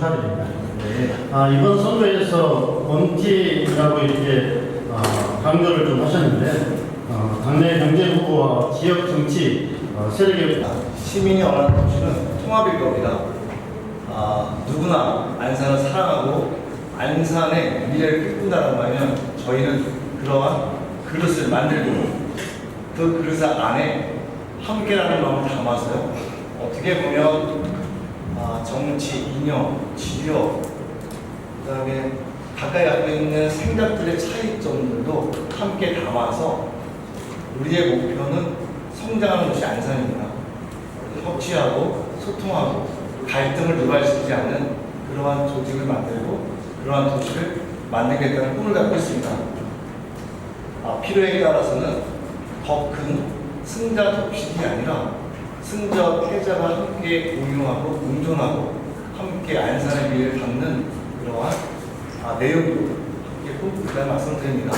축하드립니다. 네. 이번 선거에서 원팀이라고 이렇게 강조를 좀 하셨는데 당내 경제 후보와 지역 정치 세력의 시민이 원하는 정치는 통합일 겁니다. 누구나 안산을 사랑하고 안산의 미래를 꿈꾼다는 말이면 저희는 그러한 그릇을 만들고 그 그릇 안에 함께라는 마음을 담아서요. 어떻게 보면 정치, 이념, 지역, 그 다음에 가까이 갖고 있는 생각들의 차이점들도 함께 담아서 우리의 목표는 성장하는 곳이 안산입니다. 협치하고 소통하고 갈등을 유발시키지 않는 그러한 조직을 만들고 그러한 도시를 만들겠다는 꿈을 갖고 있습니다. 필요에 따라서는 더 큰 승자 독식이 아니라 승자와 패자가 함께 공유하고 공존하고 함께 안산의 미래를 담는 그러한 내용도 함께 꿈꾸다 말씀드립니다.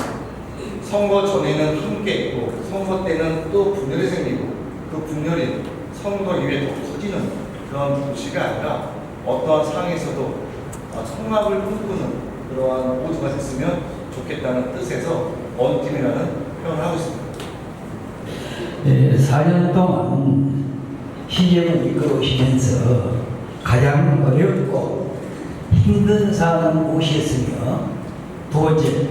선거 전에는 함께 있고 선거 때는 또 분열이 생기고 그 분열이 선거 이후에 더 커지는 그런 도시가 아니라 어떠한 상황에서도 통합을 꿈꾸는 그러한 모두가 됐으면 좋겠다는 뜻에서 원팀이라는 표현을 하고 있습니다. 4년 동안 시정을 이끌어오시면서 가장 어렵고 힘든 상황은 무엇이었으며 두 번째,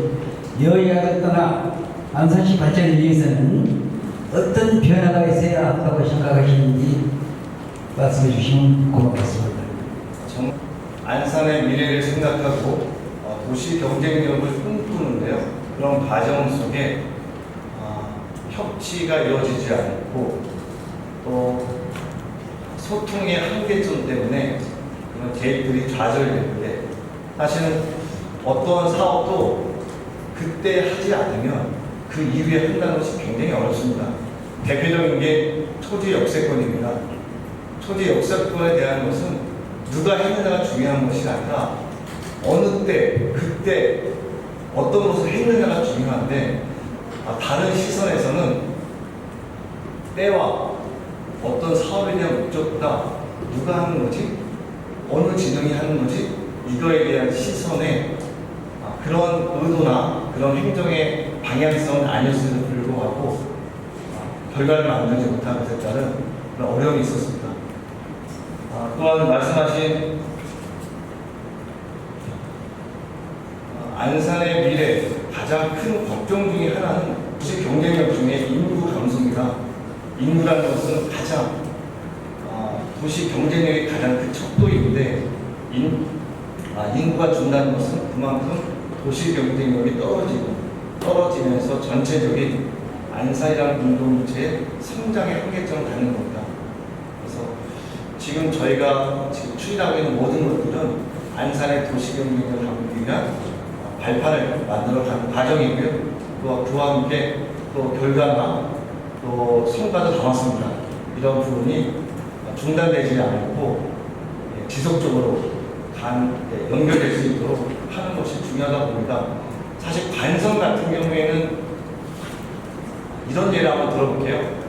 여야를 떠나 안산시 발전을 위해서는 어떤 변화가 있어야 한다고 생각하시는지 말씀해 주시면 고맙겠습니다. 안산의 미래를 생각하고 도시 경쟁력을 꿈꾸는데요. 그런 과정 속에 협치가 이루어지지 않고 또 소통의 한계점 때문에 그런 계획들이 좌절될 때 사실은 어떠한 사업도 그때 하지 않으면 그 이후에 한다는 것이 굉장히 어렵습니다. 대표적인 게 토지 역세권입니다. 토지 역세권에 대한 것은 누가 했느냐가 중요한 것이 아니라 어느 때, 그때 어떤 것을 했느냐가 중요한데 다른 시선에서는 때와 어떤 사업에 대한 목적보다 누가 하는 거지? 어느 진영이 하는 거지? 이거에 대한 시선에 그런 의도나 그런 행정의 방향성은 아니었음에도 불구하고 결과를 만들지 못한 것에 따른 그런 어려움이 있었습니다. 또한 말씀하신 안산의 미래 가장 큰 걱정 중에 하나는 도시 경쟁력 중에 인구 감소입니다. 인구라는 것은 가장 도시 경쟁력이 가장 큰 척도인데 인구가 준다는 것은 그만큼 도시 경쟁력이 떨어지면서 전체적인 안산이라는 공동체의 성장의 한계점을 갖는 겁니다. 그래서 지금 저희가 추진하고 있는 모든 것들은 안산의 도시 경쟁력을 갖기 위한 발판을 만들어가는 과정이고요. 또 그와 함께 또 결과나 또 성과도 담았습니다. 이런 부분이 중단되지 않고 지속적으로 연결될 수 있도록 하는 것이 중요하다 봅니다. 사실 관성 같은 경우에는 이런 예를 한번 들어볼게요.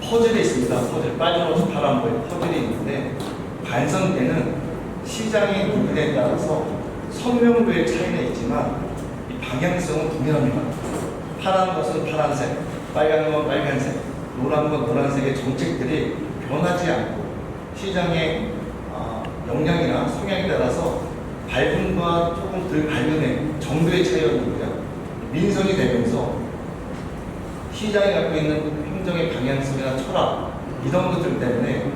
퍼즐이 있습니다. 퍼즐, 빨간 옷, 파란 옷 퍼즐이 있는데 관성 때는 시장의 누구에 따라서 선명도의 차이는 있지만 이 방향성은 동일합니다. 파란 것은 파란색, 빨간 건 빨간색, 노란 건 노란색의 정책들이 변하지 않고 시장의 역량이나 성향에 따라서 밝음과 조금 덜 밝은 정도의 차이였는데요. 민선이 되면서 시장이 갖고 있는 행정의 방향성이나 철학 이런 것들 때문에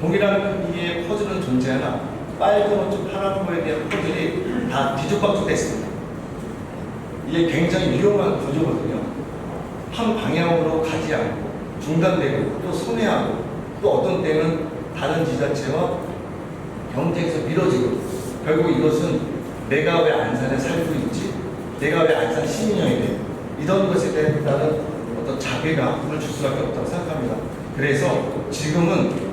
동일한 크기의 퍼즐은 존재하나 빨간 옷, 파란 거에 대한 퍼즐이 다 뒤죽박죽 됐습니다. 이게 굉장히 위험한 구조거든요. 한 방향으로 가지 않고 중단되고 또 손해하고 또 어떤 때는 다른 지자체와 경쟁에서 미뤄지고 결국 이것은 내가 왜 안산에 살고 있지? 내가 왜 안산 시민형이 돼? 이런 것에 따른 어떤 자괴감을 줄 수밖에 없다고 생각합니다. 그래서 지금은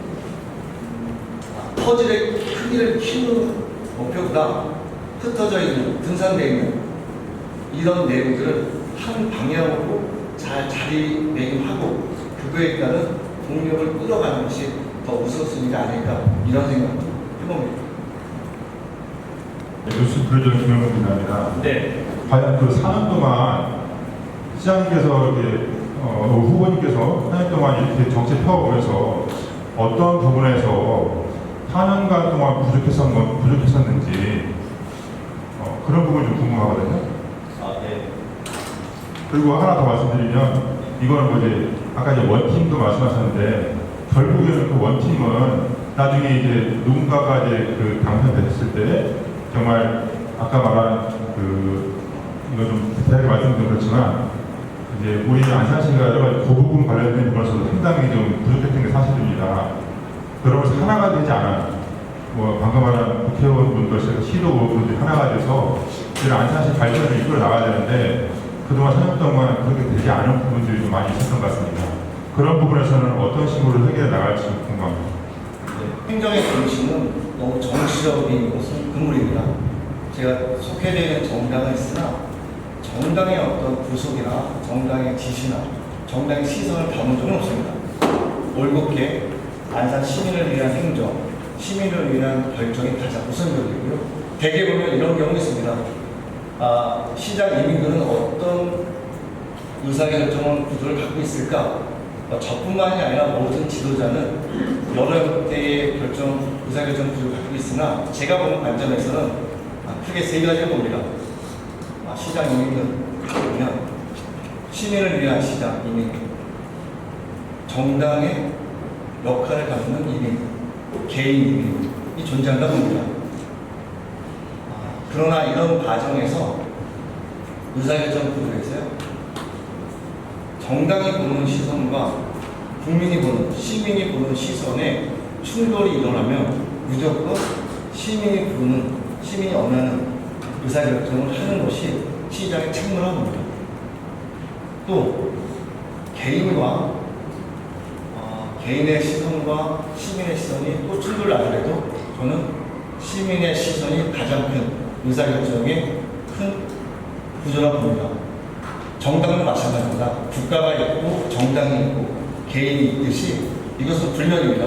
퍼즐의 크기를 키우는 목표보다 흩어져 있는, 분산되어 있는 이런 내용들을 한 방향으로 잘 자리매김하고 그거에 따른 동력을 끌어가는 것이 더 우선순위가 아닐까 이런 생각을 해봅니다. 뉴스 브리저 김영근입니다. 네. 과연 그 4년 동안 시장님께서 이렇게 후보님께서 4년 동안 이렇게 정책 펴오면서 어떤 부분에서 4년간 동안 부족했었는지 그런 부분이 좀 궁금하거든요. 아, 네. 그리고 하나 더 말씀드리면 이거는 뭐 이제 아까 이제 원팀도 말씀하셨는데 결국에는 그 원팀은 나중에 이제 누군가가 이제 그 당선됐을 때 정말 아까 말한 그 이거 좀 디테일하게 말씀드리면 그렇지만 이제 우리 안산시가 여러 가지 그 부분 관련된 부분에서도 상당히 좀 부족했던 게 사실입니다. 그러면서 하나가 되지 않아요. 뭐 방금 말한 국회의원분들, 시도의원분들이 하나가 돼서 이런 안산시 발전을 이끌어 나가야 되는데 그동안 4년 동안 그렇게 되지 않은 부분들이 좀 많이 있었던 것 같습니다. 그런 부분에서는 어떤 식으로 해결해 나갈지 궁금합니다. 네. 행정의 정치는 너무 정치적인 것은 금물입니다. 제가 속해져 있는 정당은 있으나 정당의 어떤 구속이나 정당의 지시나 정당의 시선을 담은 적은 없습니다. 올곧게 안산 시민을 위한 행정, 시민을 위한 결정이 가장 우선적이고요. 대개 보면 이런 경우 있습니다. 시장 이민들은 어떤 의사결정 구조를 갖고 있을까? 저뿐만이 아니라 모든 지도자는 여러 대의 의사결정 구조를 갖고 있으나 제가 보는 관점에서는 크게 세 가지를 봅니다. 시장 이민은 시민을 위한 시장 이민, 정당의 역할을 갖는 이민, 개인 이민이 존재한다 봅니다. 그러나 이런 과정에서 의사결정 구조에서요, 정당이 보는 시선과 국민이 보는, 시민이 보는 시선에 충돌이 일어나면 무조건 시민이 원하는 의사결정을 하는 것이 시장의 책무랍니다. 또 개인과 개인의 시선과 시민의 시선이 또 충돌을 하더라도 저는 시민의 시선이 가장 큰 의사결정의 큰 구조라고 봅니다. 정당도 마찬가지입니다. 국가가 있고 정당이 있고 개인이 있듯이 이것은 불면입니다.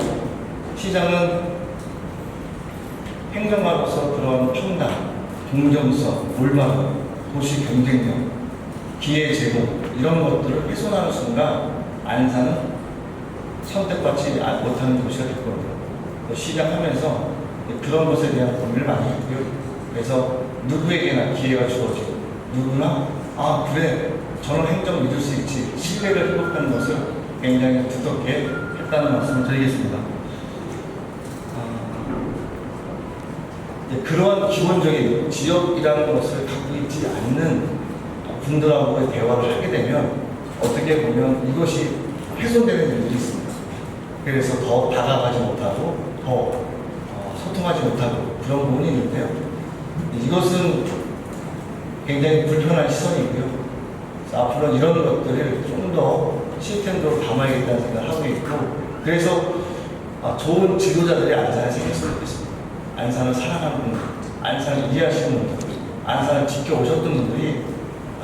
시장은 행정가로서 그런 평당, 공정성, 올바름, 도시 경쟁력, 기회 제공 이런 것들을 훼손하는 순간 안산은 선택받지 못하는 도시가 될 겁니다. 시작하면서 그런 것에 대한 고민을 많이 했고요. 그래서 누구에게나 기회가 주어지고 누구나 그래 저는 행정 믿을 수 있지 신뢰를 회복하는 것을 굉장히 두텁게 했다는 말씀을 드리겠습니다. 그러한 기본적인 지역이라는 것을 갖고 있지 않는 분들하고의 대화를 하게 되면 어떻게 보면 이것이 훼손되는 일들이 있습니다. 그래서 더 다가가지 못하고 더 소통하지 못하고 그런 부분이 있는데요. 이것은 굉장히 불편한 시선이고요. 앞으로 이런 것들을 좀 더 시스템적으로 담아야겠다는 생각을 하고 있고 그래서 좋은 지도자들이 안산에 생겼으면 좋겠습니다. 안산을 사랑하는 분들, 안산을 이해하시는 분들, 안산을 지켜오셨던 분들이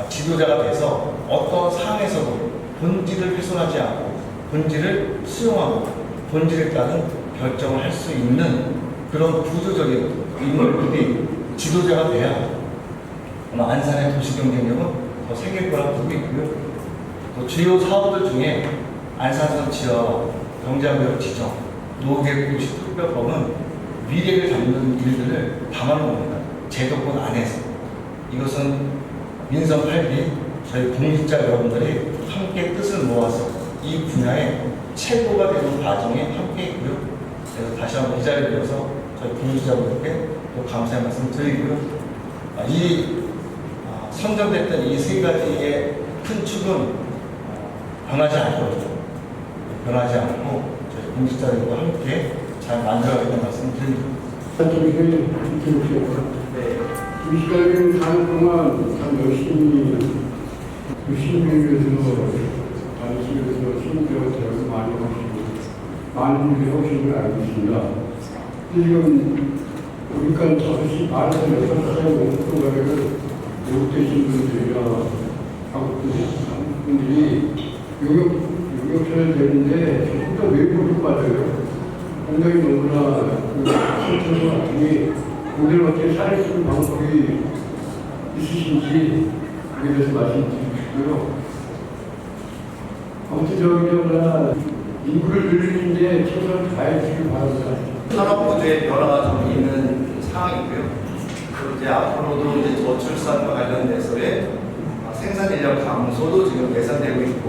지도자가 돼서 어떤 상황에서도 본질을 훼손하지 않고 본질을 수용하고 본질에 따른 결정을 할 수 있는 그런 구조적인 인물들이 지도자가 돼야 아마 안산의 도시 경쟁력은 더 생길 거라고 보고 있고요. 또 주요 사업들 중에 안산선 지하 경제개발 지정, 노후계획도시 특별법은 미래를 담는 일들을 담아놓은 겁니다. 제도권 안에서. 이것은 민선 8기 저희 공직자 여러분들이 함께 뜻을 모아서 이 분야의 최고가 되는 과정에 함께 있고요. 그래서 다시 한번 이 자리를 빌어서 저희 공직자분들께 또 감사의 말씀 드리고요. 선정됐던 이 세 가지의 큰 축은 변하지 않거든요. 변하지 않고 저희 공직자들과 함께 잘 만들어가겠다는 말씀을 드립니다. 네. 2시간을 가는 동안 참 열심히 시민위에서 안시에서 시민들과 대화를 많이 하시고 많은 분들이 하신 걸 알고 있습니다. 지금 보니까 5시 반에서 6시까지 50%가량을 못 되신 분들이나 하고 분들이 용역처를 되는데 조금 더 외부로 빠져요. 상당히 너무나 그 실천과 같으니 거기를 어떻게 살릴 수 있는 방법이 있으신지 그에 대해서 말씀드리고요. 아무튼 저기가 인구를 늘리는데 최선을 다해 주길 바랍니다. 산업부의 변화가 좀 있는 상황이고요. 이제 앞으로도 이제 저출산과 관련돼서의 생산 인력 감소도 지금 예상되고 있고,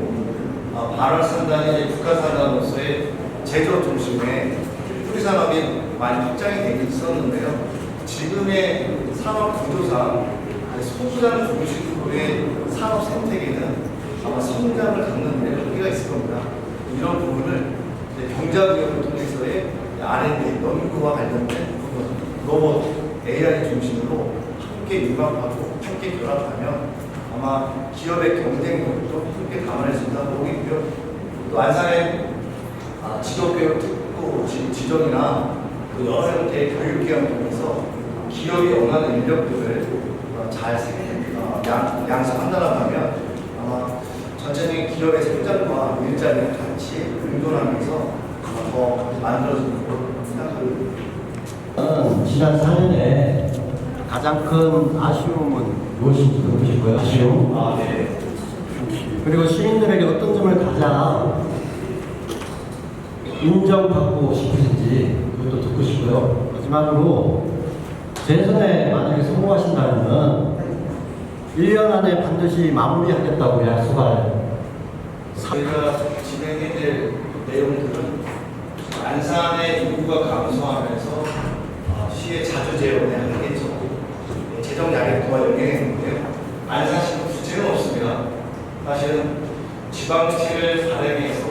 발월 산단이 이제 국가 산단으로서의 제조 중심의 뿌리 산업이 많이 확장이 되고 있었는데요. 지금의 산업 구조상 소수자는 중심으로의 산업 생태계는 아마 성장을 갖는 데 한계가 있을 겁니다. 이런 부분을 경제교육을 통해서의 R&D, 연구와 관련된 부분, 로봇, AI 중심으로 함께 융합하고 함께 결합하면 아마 기업의 경쟁력도 함께 감안할 수 있다고 보고 있고요. 또 안산의 직업교육 특구 지정이나 그 여러 형태의 교육기관을 통해서 기업이 원하는 인력들을 잘 양성한다고 하면 아마 전체적인 기업의 성장과 일자리를 같이 공존하면서 더 만들어지는 걸로 생각합니다. 지난 4년에 가장 큰 아쉬움은 무엇인지 물으시고요. 아쉬움. 네. 그리고 시민들에게 어떤 점을 가장 인정받고 싶으신지 그것도 듣고 싶고요. 마지막으로 재선에 만약에 성공하신다면 1년 안에 반드시 마무리하겠다고 약속할 저희가 진행해야 될 내용들은 안산의 인구가 감소하면서 시의 자주 재원에 한계점, 재정 양액도와 영향했는데요. 안산시는 부채는 없습니다. 사실은 지방치를 발행해서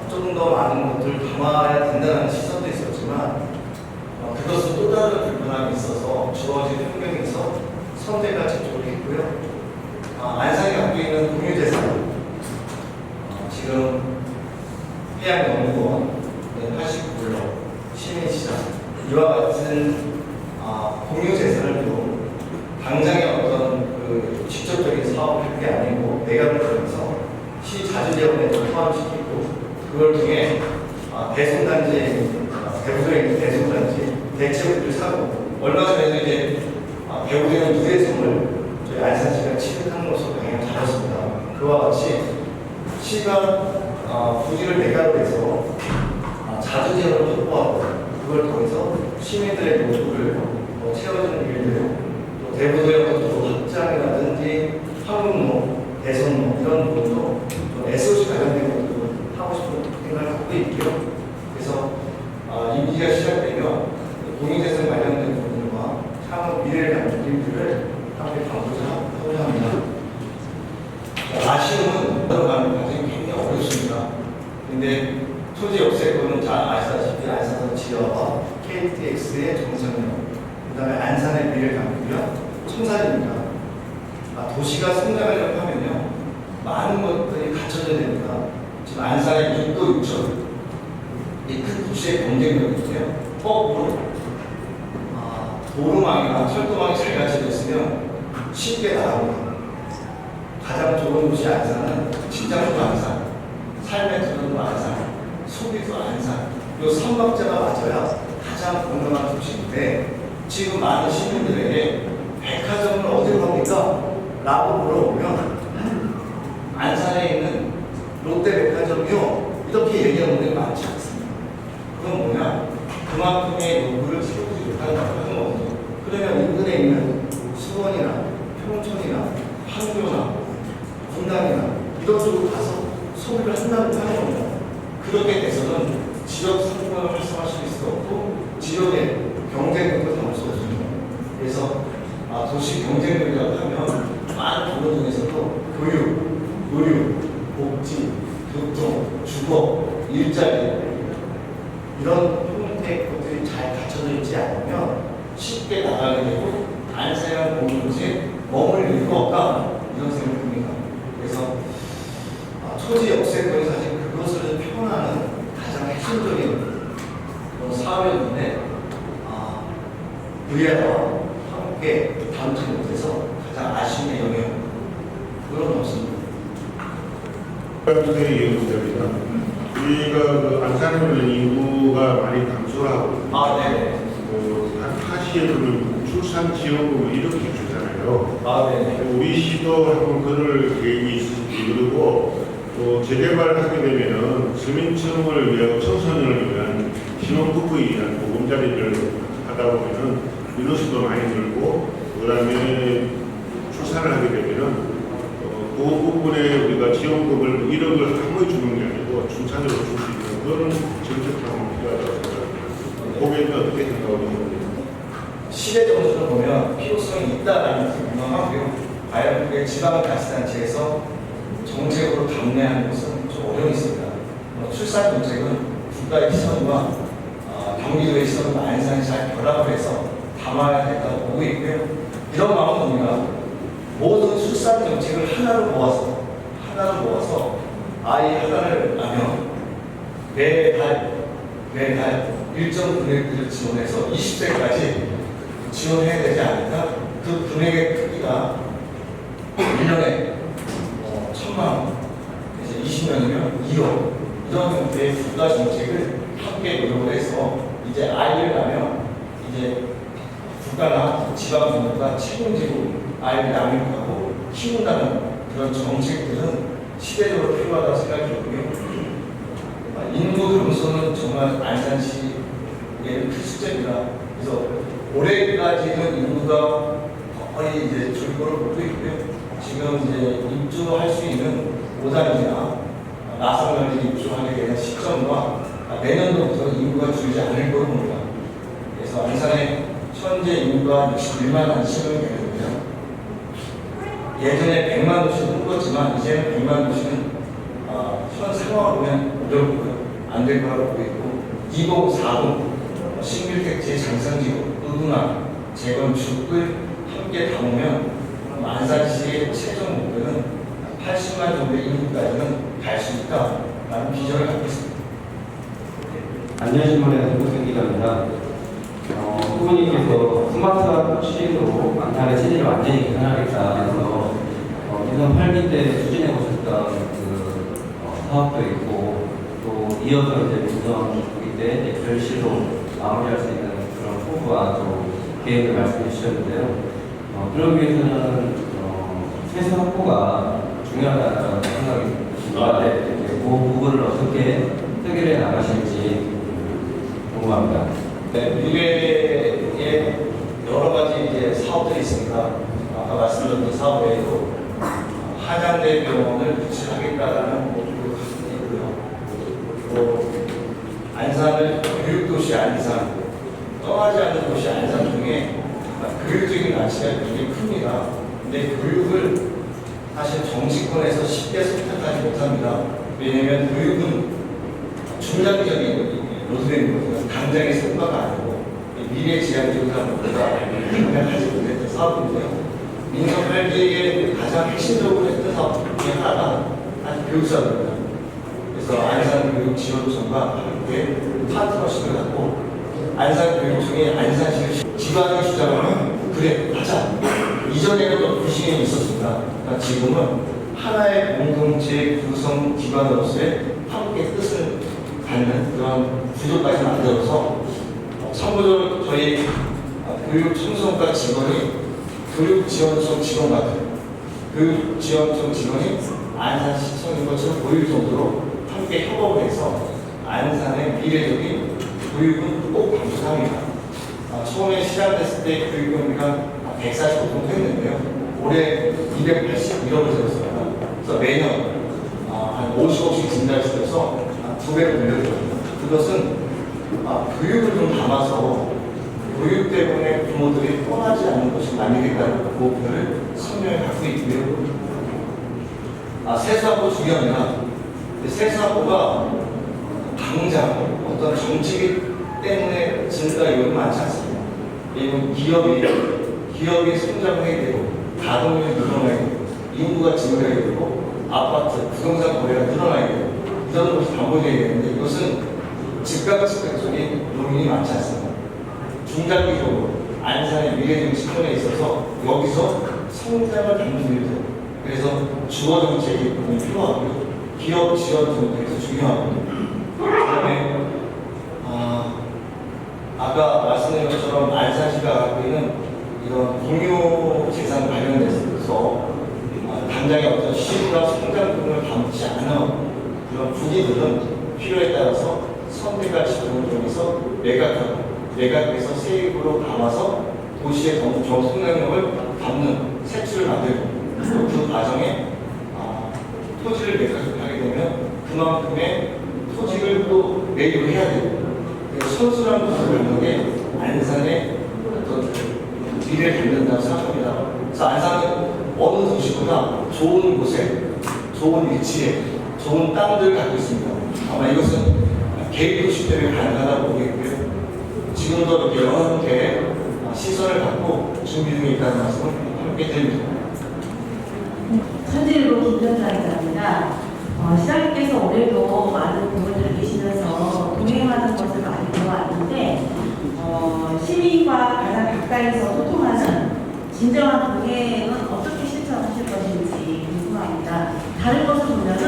조금 더 많은 것들을 담아야 된다는 시선도 있었지만 그것은 또 다른 불편함이 있어서 주어진 환경에서 선택과 접촉을 했고요. 안산이 갖고 있는 공유재산, 지금 해양연구원, 89블록, 시민시장 이와 같은 공유재산을 좀 당장의 어떤 그 직접적인 사업을 할 게 아니고 내각을 통해서 시 자주재원에 포함시키고 그걸 통해 대송단지, 배후에 있는 대송단지 대체육을 사고 얼마 전에도 이제 배후에는 누대성을 저희 안산시가 취득한 것으로 굉장히 잘했습니다. 그와 같이 시가 부지를 매각을 해서 자주재원을 확보하고 그걸 통해서 시민들의 노후를 채워주는 일들, 또 대부도의 확장이라든지 항공로, 대선로 이런 부분도 SOC 관련된 것도 하고 싶은 생각을 갖고 있고요. 그래서 임기가 시작되면 공유재산 관련된 부분과 향후 미래를 갖는 일들을 함께 가보자 합니다. 아쉬움은 들어가는 과정이 굉장히 어렵습니다. 근데 토지 역세권은 잘 아시다시피 안산 지하와 KTX의 정상력, 그 다음에 안산의 미래를 갖기 위한 청산입니다. 도시가 성장하려고 하면요, 많은 것들이 갖춰져야 됩니다. 지금 안산의 6도 6천, 이 큰 도시의 경쟁력이고요. 거꾸로 도로망이나 철도망이 잘 갖춰져 있으면 쉽게 나갑니다. 가장 좋은 도시 안산은 직장도 안산, 삶의 터전도 안산, 소비도 안산, 이 삼박자가 맞아야 가장 건강한 도시인데 지금 많은 시민들에게 백화점을 어디로 갑니까? 라고 물어보면 안산에 있는 롯데백화점이요 이렇게 얘기하는 분들이 많지 않습니다. 그건 뭐냐? 그만큼의 요구를 채우지 못한다는 거죠. 그러면 인근에 있는 수원이나 평촌이나 판교나 분당이나 이런 쪽으로 가서 소비를 한다는 겁니다. 그렇게 돼서는 지역 상권을 활성화시킬 수도 없고 지역의 경쟁력도 담을 수 없습니다. 그래서 도시 경쟁력이라고 하면 많은 부분 중에서도 교육, 의료, 복지, 교통, 주거, 일자리 이런 형태의 것들이 잘 갖춰져 있지 않으면 쉽게 나가게 되고 안산형 공동체에 머물릴 거 없다 이런 생각이 듭니다. 그래서 토지 역세권이 사실 그것을 표현하는 가장 핵심적인 그런 사업이었는데 VR와 함께 다루지 못해서 가장 아쉬움의 영역 그런 없습니다. 선생의 의견입니다. 우리가 그 안산은 인구가 많이 감소하고 네. 하시에서는 출산 지원금을 이렇게 주잖아요. 아, 네. 우리 시도 한번 그럴 계획이 있을지, 그리고 또 재개발하게 되면은 서민층을 위한 청소년을 위한 신혼부부에 의한 보금자리를 하다 보면은 인원수도 많이 늘고, 그다음에 출산을 하게 되면은 그 부분에 우리가 지원금을 1억을 한 번에 주는 게 아니고 중차적으로 줄 수 있는 그런 정책상은 필요하다고 생각합니다. 거기에는 어떻게 생각하고 있는지. 시대적으로 보면 필요성이 있다라는 것을 유명하고요. 과연 그게 지방자치단체에서 정책으로 감내하는 것은 좀 어려움이 있습니다. 출산 정책은 국가의 시선과 경기도의 시선과 안산이 잘 결합을 해서 담아야 된다고 보고 있고요. 이런 마음은 듭니다. 모든 출산 정책을 하나로 모아서 아이 하나를 낳으면 매달 일정 금액들을 지원해서 20세까지 지원해야 되지 않을까? 그 금액의 크기가 1년에 1,000만 원, 이제 20년이면 2억, 이런 형태의 국가 정책을 함께 노력을 해서 이제 아이를 낳으면 이제 국가나 지방 정부가 책임지고 아이를 양육하고 키운다는 그런 정책들은 시대적으로 필요하다고 생각이 들고요. 인구 감소는 정말 안산시의 필수제입니다. 그래서 올해까지는 인구가 거의 이제 줄고를 보고 있고요. 지금 이제 입주할 수 있는 5단지나 나선면에 입주하게 되는 시점과 내년도부터 인구가 줄지 않을 거로 봅니다. 그래서 안산의 현재 인구가 61만 안심을 되거든요. 예전에 100만 도시를 꿈꿨지만 이제는 100만 도시는 현 상황을 보면 어렵고요. 안 될 거라고 보고 있고 2공, 4공, 신길택지, 장성지구, 의문화, 재건축을 함께 담으면 안산시의 최종 목표는 80만 정도의 인구까지는 갈 수 있다라는 비전을 갖고 있습니다. 안전신문의 김국생 기자입니다. 후보님께서 스마트한 출시로 안산의 체질을 완전히 개선하겠다 해서 기존 8기 때 추진해 보셨던 그 사업도 있고 또 이어서 이제 민선 9기 때 결실로 마무리할 수 있는 그런 포부와 또 계획을 말씀해 주셨는데요. 그러기 위해서는 세수 확보가 중요하다는 생각이 듭니다. 그 부분을 어떻게 해결해 나가실지 궁금합니다. 네, 미래에 여러 가지 이제 사업들이 있습니다. 아까 말씀드렸던 사업 외에도 한양대병원을 구축하겠다라는 목표를 가지고 있고요. 또 안산을 교육도시 안산, 떠나지 않는 도시 안산 중에 교육적인 가치가 굉장히 큽니다. 근데 교육을 사실 정치권에서 쉽게 선택하지 못합니다. 왜냐하면 교육은 중장기적인 로드맵이거든요. 당장의 성과가 아니고 미래 지향적이라는 목표가 당장하지 못했던 사업인데요. 민선 8기에 가장 핵심적으로 했던 사업 중에 하나가 교육사업입니다. 그래서 안산교육지원청과 함께 파트너십을 갖고 안산교육청이 안산시를 기반을 주장하면 그래 하자. 이전에는 또 불신이 있었습니다. 그러니까 지금은 하나의 공동체 구성 기관으로서의 함께 뜻을 갖는 그런 구조까지 만들어서 참고적으로 저희 교육청소년과 직원이 교육지원청 직원 같은 교육지원청 직원이 안산시청인 것처럼 보일 정도로 함께 협업을 해서 안산의 미래적인 교육은 꼭 강조합니다. 처음에 시작됐을 때 교육경비가 145통 했는데요. 올해 281억을 세웠습니다. 그래서 매년 한 50억씩 증가시켜서 2배로 늘렸거든요. 그것은 교육을 좀 담아서 교육 때문에 부모들이 떠나지 않는 것이 아니겠다는 목표를 선명히 갖고 있고요. 세수학부 중요합니다. 세수학부가 당장 어떤 정책이 때문에 증가율이 많지 않습니다. 이건 기업이 성장해야 되고 가동률이 늘어나야 되고 인구가 증가해야 되고 아파트, 부동산 거래가 늘어나야 되고 이런 것이 반복해야 되는데 이것은 즉각적인 요인이 많지 않습니다. 중장기적으로 안산의 미래적 측면에 있어서 여기서 성장을 담는 일들, 그래서 주거 정책이 필요하고요. 기업 지원 정책도 중요하고요. 그다음에 아까 아까 말씀드린 것처럼 안산시가 갖고 있는 이런 공유 재산 관련돼서 당장의 어떤 시부나 성장 등을 담지 않은 그런 부지들은 필요에 따라서 선대가 지분을 통해서 매각해서 세입으로 담아서 도시의 성장력을 담는 세출을 만들고 또 그 과정에 토지를 매각하게 되면 그만큼의 토지를 또 매입을 해야 되고 선순환 구조를 있는 게 안산의 어떤 미래를 갖는다고 생각합니다. 그래서 안산은 어느 도시보다 좋은 곳에, 좋은 위치에, 좋은 땅들을 갖고 있습니다. 아마 이것은 개인 도시 때문에 가능하다고 보겠고요. 지금도 이렇게 여러 개 시선을 갖고 준비 중에 있다는 말씀을 함께 드립니다. 천지일보 김전사입니다. 시장님께서 올해도 많은 공을 달리시면서 동행하는 것을 많이 보아왔는데 시민과 가장 가까이서 소통하는 진정한 동행은 어떻게 실천하실 것인지 궁금합니다. 다른 것을 보면은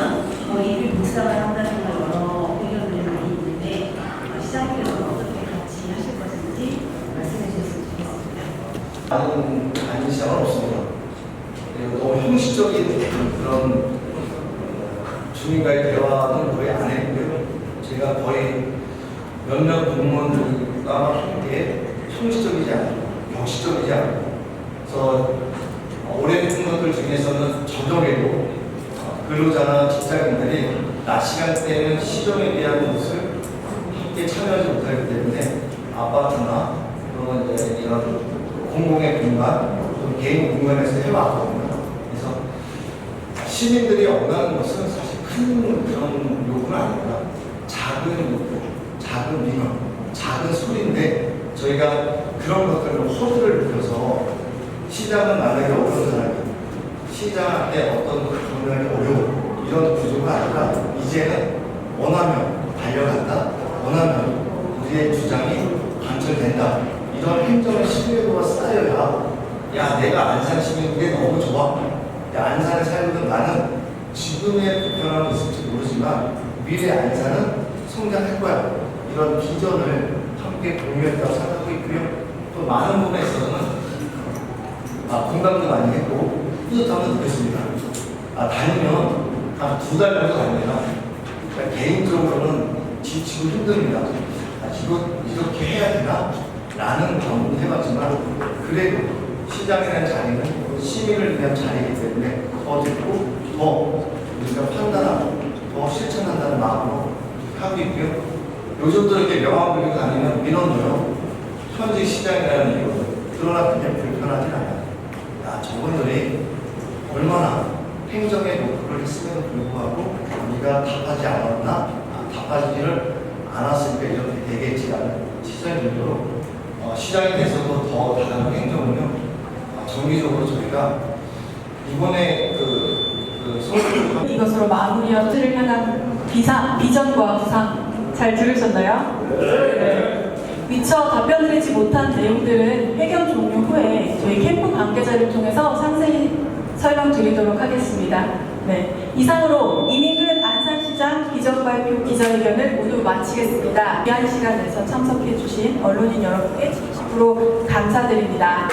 이미 묵상을 한다든가 여러 의견들이 많이 있는데 시장님께서는 어떻게 같이 하실 것인지 말씀해 주셨으면 좋겠습니다. 아닌 시장은 없습니다. 너무 형식적인 그런 주민과의 대화는 거의 안 했고요. 제가 거의 몇몇 공무원들과 함께 형식적이지 않고 격식적이지 않고 그래서 오랜 공무원들 중에서는 저녁에도 근로자나 직장인들이 낮 시간대에는 시정에 대한 것을 함께 참여하지 못하기 때문에 아파트나 또는 이제 이런 공공의 공간, 개인 공간에서 해왔거든요. 그래서 시민들이 원하는 것은 사실 큰 그런 요구는 아닙니다. 작은 요구, 작은 민원, 작은 소리인데 저희가 그런 것들을 호소를 느껴서 시장은 만나기 어려운 사람이 시장에 어떤 경험이 어려운 이런 구조가 아니라 이제는 원하면 달려간다, 원하면 우리의 주장이 관철된다. 이런 행정의 신뢰도가 쌓여야 야 내가 안산 시민에게 너무 좋아. 야 안산에 살고 나는 지금의 불편함이 있을지 모르지만 미래 안산은 성장할 거야. 이런 비전을 함께 공유했다고 생각하고 있고요. 또 많은 부분에 있어서는 공감도 많이 했고 뿌듯함도 느꼈습니다. 다니면 한 2달 정도 다닙니다. 그러니까 개인적으로는 지치고 힘듭니다. 이렇게 해야 되나? 라는 경험도 해봤지만 그래도 시장이라는 자리는 시민을 위한 자리이기 때문에 더 듣고 더 우리가 판단하고 더 실천한다는 마음으로 하고 있고요. 요즘도 이렇게 명함 들고 다니면 민원도요. 현직 시장이라는 이유로 그러나 그냥 불편하진 않아요. 저분들이 얼마나 행정의 노력을 했음에도 불구하고 우리가 답하지 않았나? 답하지를 않았으니까 이렇게 되겠지라는 시선이 들도록 시장에 대해서도 더 다양한 행정은요. 정기적으로 저희가 이번에 이것으로 마무리를 향한 비전과 구상 잘 들으셨나요? 네. 미처 답변드리지 못한 내용들은 회견 종료 후에 저희 캠프 관계자를 통해서 상세히 설명드리도록 하겠습니다. 네. 이상으로 이민근 안산시장 비전발표 기자회견을 모두 마치겠습니다. 귀한 시간 내서 참석해주신 언론인 여러분께 진심으로 감사드립니다.